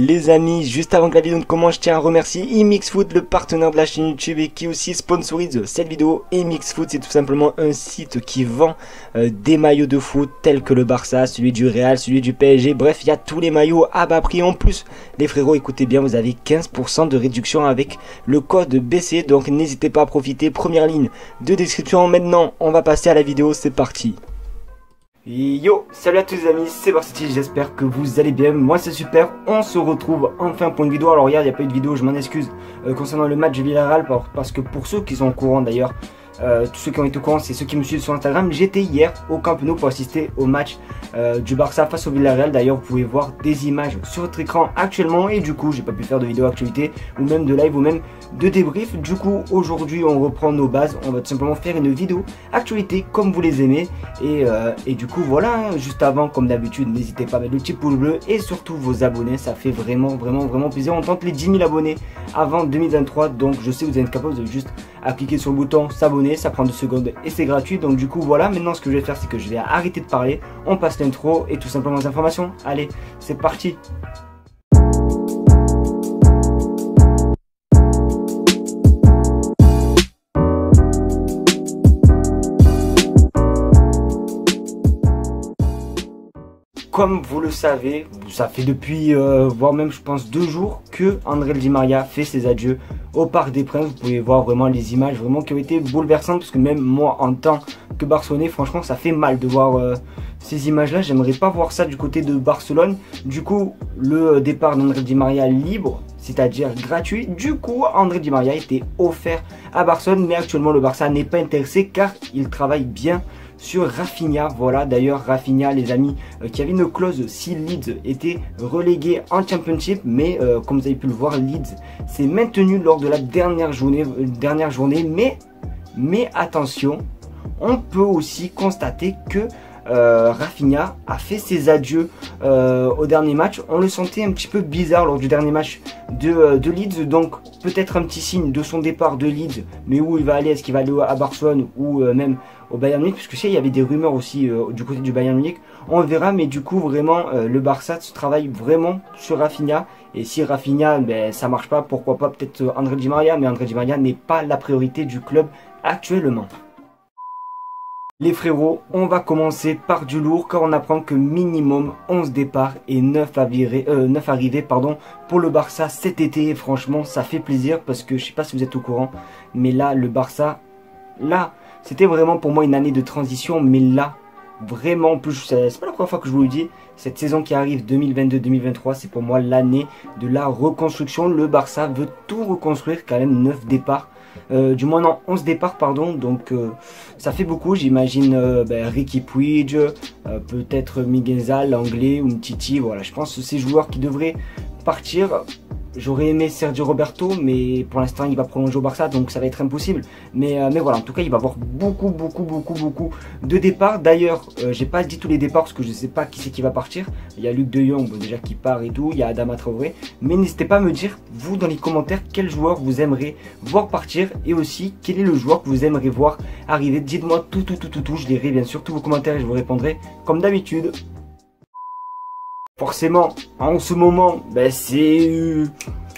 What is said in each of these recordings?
les amis, juste avant que la vidéo ne commence, je tiens à remercier iMixFoot, le partenaire de la chaîne YouTube et qui aussi sponsorise cette vidéo. iMixFoot, c'est tout simplement un site qui vend des maillots de foot tels que le Barça, celui du Real, celui du PSG, bref, il y a tous les maillots à bas prix. En plus, les frérots, écoutez bien, vous avez 15% de réduction avec le code BC, donc n'hésitez pas à profiter. Première ligne de description. Maintenant, on va passer à la vidéo, c'est parti. Yo, salut à tous les amis, c'est Varsity, j'espère que vous allez bien, moi c'est super, on se retrouve enfin pour une vidéo. Alors hier il n'y a pas eu de vidéo, je m'en excuse, concernant le match de Villarreal, parce que pour ceux qui sont au courant d'ailleurs, tous ceux qui ont été au courant, c'est ceux qui me suivent sur Instagram, j'étais hier au Camp Nou pour assister au match du Barça face au Villarreal. D'ailleurs vous pouvez voir des images sur votre écran actuellement, et du coup j'ai pas pu faire de vidéo actualité ou même de live ou même de débrief. Du coup aujourd'hui on reprend nos bases, on va tout simplement faire une vidéo actualité comme vous les aimez, et du coup voilà, hein, juste avant comme d'habitude n'hésitez pas à mettre le petit pouce bleu et surtout vos abonnés, ça fait vraiment plaisir. On tente les 10 000 abonnés avant 2023, donc je sais que vous êtes capable, vous avez juste à cliquer sur le bouton s'abonner, ça prend 2 secondes et c'est gratuit. Donc du coup voilà, maintenant ce que je vais faire c'est que je vais arrêter de parler, on passe l'intro et tout simplement les informations. Allez, c'est parti. Comme vous le savez, ça fait depuis, voire même je pense 2 jours que André Di Maria fait ses adieux au Parc des Princes. Vous pouvez voir vraiment les images vraiment qui ont été bouleversantes, parce que même moi en tant que Barcelonais, franchement ça fait mal de voir ces images là. J'aimerais pas voir ça du côté de Barcelone. Du coup le départ d'André Di Maria libre, c'est-à-dire gratuit, du coup André Di Maria était offert à Barcelone, mais actuellement le Barça n'est pas intéressé car il travaille bien sur Rafinha. Voilà, d'ailleurs Rafinha les amis, qui avait une clause si Leeds était relégué en Championship, mais comme vous avez pu le voir, Leeds s'est maintenu lors de la dernière journée, mais attention, on peut aussi constater que Rafinha a fait ses adieux au dernier match. On le sentait un petit peu bizarre lors du dernier match de Leeds, donc peut-être un petit signe de son départ de Leeds. Mais où il va aller? Est-ce qu'il va aller à Barcelone ou même au Bayern Munich? Parce que il y avait des rumeurs aussi du côté du Bayern Munich. On verra, mais du coup vraiment le Barça se travaille vraiment sur Rafinha. Et si Rafinha ça marche pas, pourquoi pas peut-être André Di Maria, mais André Di Maria n'est pas la priorité du club actuellement. Les frérots, on va commencer par du lourd, car on apprend que minimum 11 départs et 9 arrivées pour le Barça cet été. Et franchement ça fait plaisir, parce que je sais pas si vous êtes au courant, mais là le Barça, là c'était vraiment pour moi une année de transition, mais là vraiment, en plus c'est pas la première fois que je vous le dis, cette saison qui arrive 2022-2023 c'est pour moi l'année de la reconstruction. Le Barça veut tout reconstruire, quand même 9 départs. Du moins non, 11 départs pardon, donc ça fait beaucoup. J'imagine Riqui Puig, peut-être Migueza, l'anglais, ou Mtiti. Voilà, je pense que ces joueurs qui devraient partir. J'aurais aimé Sergio Roberto, mais pour l'instant il va prolonger au Barça, donc ça va être impossible. Mais voilà, en tout cas il va y avoir beaucoup de départs. D'ailleurs j'ai pas dit tous les départs parce que je sais pas qui c'est qui va partir. Il y a Luc de Jong déjà qui part et tout, il y a Adama Traoré. Mais n'hésitez pas à me dire vous dans les commentaires quel joueur vous aimeriez voir partir, et aussi quel est le joueur que vous aimeriez voir arriver. Dites-moi tout, je lirai bien sûr tous vos commentaires et je vous répondrai comme d'habitude. Forcément, en ce moment, c'est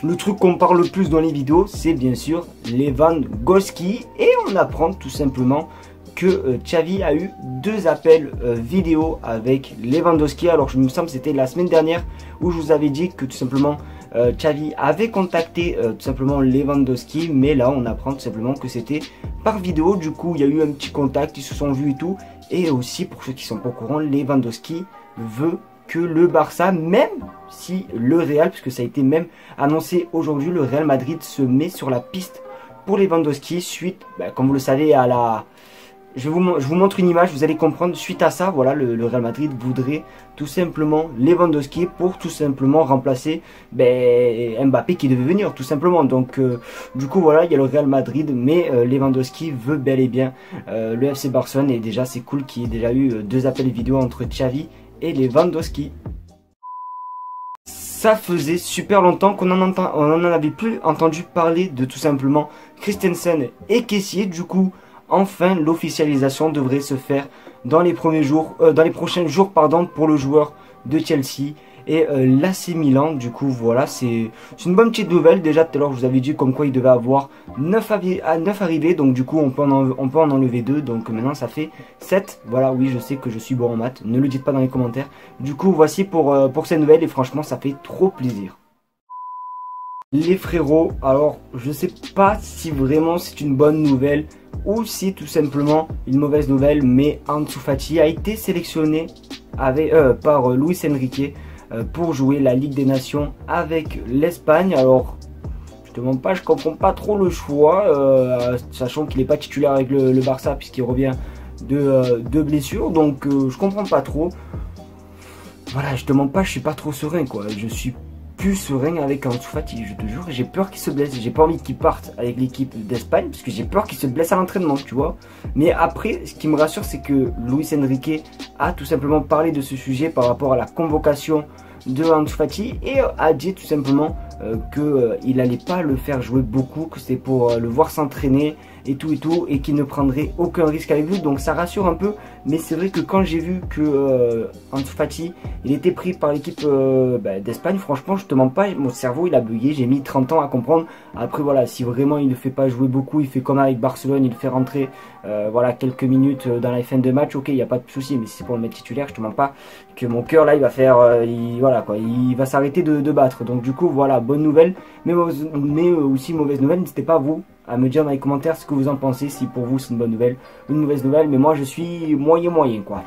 le truc qu'on parle le plus dans les vidéos, c'est bien sûr Lewandowski. Et on apprend tout simplement que Xavi a eu 2 appels vidéo avec Lewandowski. Alors je me semble que c'était la semaine dernière où je vous avais dit que tout simplement Xavi avait contacté tout simplement Lewandowski, mais là on apprend tout simplement que c'était par vidéo. Du coup il y a eu un petit contact, ils se sont vus et tout. Et aussi pour ceux qui sont pas au courant, Lewandowski veut que le Barça, même si le Real, puisque ça a été même annoncé aujourd'hui, le Real Madrid se met sur la piste pour Lewandowski suite, comme vous le savez, à la... Je vous montre une image, vous allez comprendre. Suite à ça, voilà, le Real Madrid voudrait tout simplement Lewandowski pour tout simplement remplacer Mbappé qui devait venir tout simplement. Donc du coup voilà, il y a le Real Madrid, mais Lewandowski veut bel et bien le FC Barcelone. Et déjà c'est cool qu'il y ait déjà eu 2 appels vidéo entre Xavi et Lewandowski. Ça faisait super longtemps qu'on en avait plus entendu parler de tout simplement Christensen et Kessié. Du coup enfin l'officialisation devrait se faire dans les prochains jours pour le joueur de Chelsea et l'AC Milan. Du coup voilà, c'est une bonne petite nouvelle. Déjà tout à l'heure je vous avais dit comme quoi il devait avoir 9 arrivées, donc du coup on peut en enlever 2, donc maintenant ça fait 7. Voilà, oui je sais que je suis bon en maths, ne le dites pas dans les commentaires. Du coup voici pour ces nouvelles et franchement ça fait trop plaisir. Les frérots, alors je sais pas si vraiment c'est une bonne nouvelle ou si tout simplement une mauvaise nouvelle, mais Ansu Fati a été sélectionné par Luis Enrique pour jouer la Ligue des Nations avec l'Espagne. Alors je te mens pas, je comprends pas trop le choix, sachant qu'il n'est pas titulaire avec le Barça puisqu'il revient de blessure, donc je comprends pas trop. Voilà, je te mens pas, je suis pas trop serein quoi, je suis plus serein avec Ansu Fati, je te jure, j'ai peur qu'il se blesse, j'ai pas envie qu'il parte avec l'équipe d'Espagne parce que j'ai peur qu'il se blesse à l'entraînement, tu vois. Mais après, ce qui me rassure, c'est que Luis Enrique a tout simplement parlé de ce sujet par rapport à la convocation de Ansu Fati et a dit tout simplement qu'il n'allait pas le faire jouer beaucoup, que c'était pour le voir s'entraîner et tout, et qu'il ne prendrait aucun risque avec lui, donc ça rassure un peu. Mais c'est vrai que quand j'ai vu que Ansu Fati il était pris par l'équipe d'Espagne, franchement je te mens pas, mon cerveau il a bugué, j'ai mis 30 ans à comprendre. Après voilà, si vraiment il ne fait pas jouer beaucoup, il fait comme avec Barcelone, il fait rentrer voilà quelques minutes dans la fin de match, ok, il n'y a pas de souci. Mais si c'est pour le mettre titulaire, je te mens pas que mon cœur là il va faire voilà quoi, il va s'arrêter de battre. Donc du coup voilà, bonne nouvelle, mais aussi mauvaise nouvelle. N'hésitez pas vous à me dire dans les commentaires ce que vous en pensez, si pour vous c'est une bonne nouvelle ou une mauvaise nouvelle, mais moi je suis moyen quoi.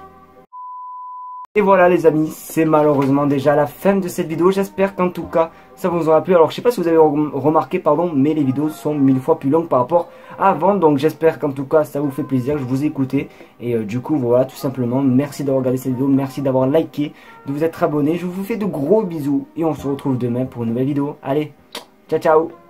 Et voilà les amis, c'est malheureusement déjà la fin de cette vidéo. J'espère qu'en tout cas ça vous aura plu. Alors je sais pas si vous avez remarqué, pardon, mais les vidéos sont 1000 fois plus longues par rapport à avant. Donc j'espère qu'en tout cas ça vous fait plaisir, je vous ai écouté. Et du coup voilà, tout simplement, merci d'avoir regardé cette vidéo, merci d'avoir liké, de vous être abonné. Je vous fais de gros bisous et on se retrouve demain pour une nouvelle vidéo. Allez, ciao ciao.